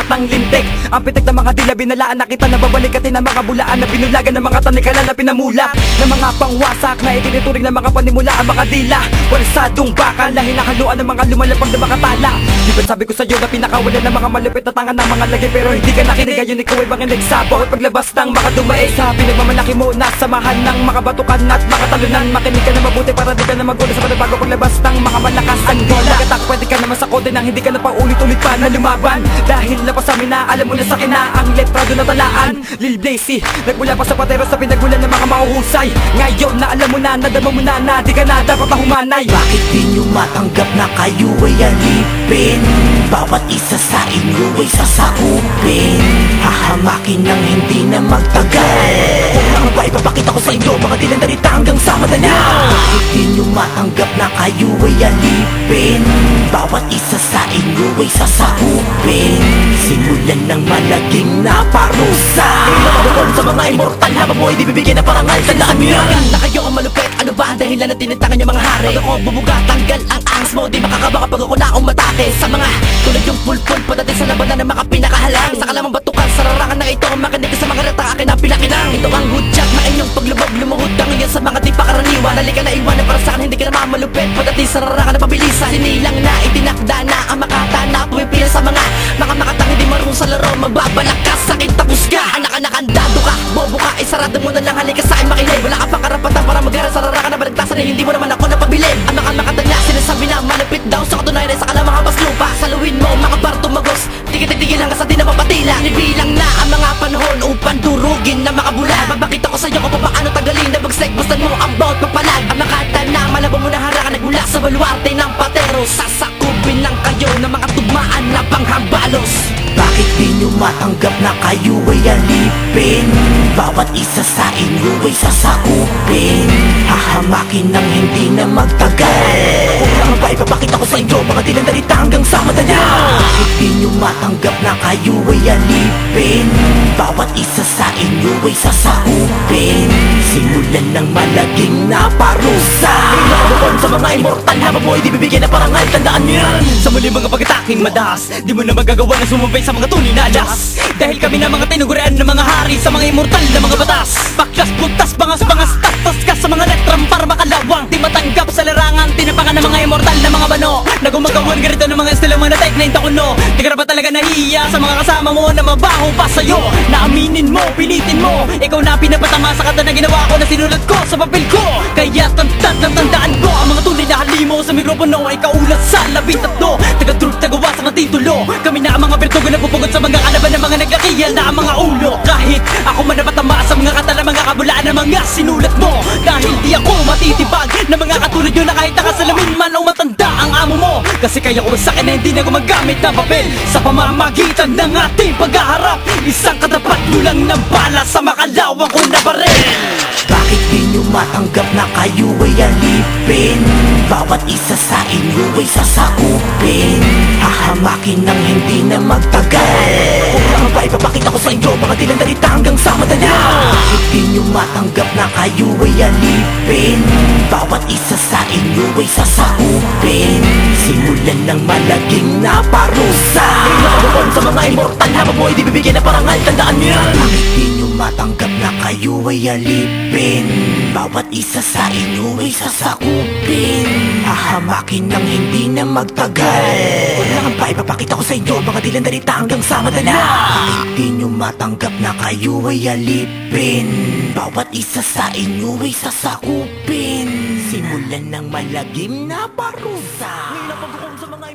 ng lintik. Ang pitik ng mga dila binalaan, nakita na babalikatin ng mga bulaan, na binulagan ng mga tanikala na pinamula, ng mga pangwasak na itinuturing ng mga panimula. Ang mga dila, walsadong bakal na hinakaluan ng mga lumalapag na makatala. Di ba't sabi ko sa'yo na pinakawalan ng mga malupit na tangan ng mga lagi, pero hindi ka nakinig. Ngayon ikaw ay banginig sa bawat paglabas ng mga dumae. Sa pinagmamalaki mo na samahan ng mga batukan at mga talunan. Makinig ka na mabuti para di ka na magulo sa panabago paglabas ng mga malakas ang bola. Nagatak pwede ka naman sa kote nang hindi ka na paulit-ulit pa na lumaban. Dahil lapas sa amin na alam mo na sa akin na ang letrado na talaan. Lil Blazy, nagmula pa sa patero sa pinagmulan ng mga mahuhusay. Ngayon na alam mo na, nadama mo na di ka na dapat na humanay. Bakit di nyo matanggap na kayo ay alipin? Bawat isa sa inyo ay sasakupin. Hahamakin ng hindi na magtagal. Kung lang ba ipapakita ko sa inyo mga dilandarita hanggang sa madala. Bakit di nyo matanggap na kayo ay alipin? Bawat isa sa inyo ay sasakupin. Simulan ng malaging na parusa. Pinapabukol sa mga immortal, habang mo ay di bibigyan ng parangal. Tandaan mo yan na kayo ang malupit. Ano ba ang dahilan na tinintangan niyo mga hari? Pag ako bubuga, tanggal ang angas mo. Di makakaba kapag ako na umatake sa mga tulad yung pulpul padating sa labanan ng mga pinakahalang. Sa kalamang batukan, sararangan na ito ang makinig sa mga rata, akin ang pinakinang. Ito ang hudyat na inyong paglubog, lumuhod ka ngayon sa mga di pa karaniwan. Halika na iwanan para sa akin, hindi ka na mamalupit. Padating sararangan na pabilisan, sinilang na itinakda na ang makata na pumipila sa mga makatang hindi marunong sa laro. Magbabalak ka, sakit tapos ka. Anak-andado ka, bobo ka, isarado mo na lang. Halika sa akin makinig, wala ka pang karapatan para magharap sa rarakan na balagtasan na hindi mo naman ako napabilib. Ang makatang na sinasabi na malupit daw, sa katunayan ay sa kalamang habas lupa. Saluin mo mga bar tumagos, tigil-tigil lang ka sa di na mapatila. Nibilang na ang mga panahon upang durugin na makabula. Babakita ko sa'yo kung paano tagalin na bagsek, bustan mo ang bawat papalag. Ang makata na malabo mo na harakan, nagmula sa baluarte ng patero. Sasakupin lang kayo ng mga tugmaan na panghambalos. Bakit di nyo matanggap na kayo ay alipin? Bawat isa sa inyo ay sasakupin. Hahamakin ng hindi na magtagal. Kung lang ba ipapakita ko sa inyo mga dilandarita hanggang sa madala. Bakit di nyo matanggap na kayo ay alipin? Bawat isa sa inyo ay sasakupin. Simulan ng malaging na parusa. Pinapabukol sa mga immortal, habang mo ay di bibigyan na parangal. Tandaan nyo yan. Sa muli mga pagkataking madas, di mo na magagawa na sumabay sa mga tunay na alas. Dahil kami na mga tinugurian ng mga hari sa mga immortal na mga batas. Baklas, butas, bangas, tatas ka sa mga letrang para makalawang. Di matanggap sa larangan, tinapakan ng mga immortal na mga bano. Na gumagawan ka rito ng mga estilang mga natek na intakuno. Di ka na ba talaga nahiya sa mga kasama mo na mabaho pa sa'yo? Na aminin mo, pilitin mo, ikaw na pinapatama sa kata na ginawa ko, na sinulat ko sa papel ko. Kaya tandaan ko ang mga tunay na halimo sa mikropono ay kaulat sa 13. Taga-truth, tagawasak ng titulo. Kami na ang mga bertugo na pupugod sa mga kalaban ng mga nagkakiyal na ang mga ulo. Kahit ako man napatama sa mga kata na mga kabulaan na mga sinulat mo. Dahil di ako matitibag na mga katulad nyo na kahit nakasalamin man o matanda ang amo mo. Kasi kaya ko sa akin na hindi na gumagamit ng papel sa pamamagitan ng ating paghaharap. Isang katapat nyo lang ng bala sa makalawang ko na baril. Bakit di nyo matanggap na kayo ay alipin? Bawat isa sa inyo ay sasakupin. Hahamakin ng hindi na magtagal. Kung lang ba ipapakita ko sa inyo mga dilandarita hanggang sa madala. Bakit di nyo matanggap na kayo ay alipin? Bawat isa sa inyo ay sasakupin. Simulan ng malaging na parusa. Pinapabukol sa mga immortal, habang mo ay di bibigyan na parangal. Tandaan nyo yan. Bakit di nyo matanggap na kayo ay alipin? Bawat isa sa inyo ay sasakupin. Hahamakin ng hindi na magtagal. Kung lang ba ipapakita ko sa inyo mga dilandarita hanggang sa madala. Bakit di nyo matanggap na kayo ay alipin? Bawat isa sa inyo ay sasakupin. Simulan ng malagim na parusa. May napagkukum sa mga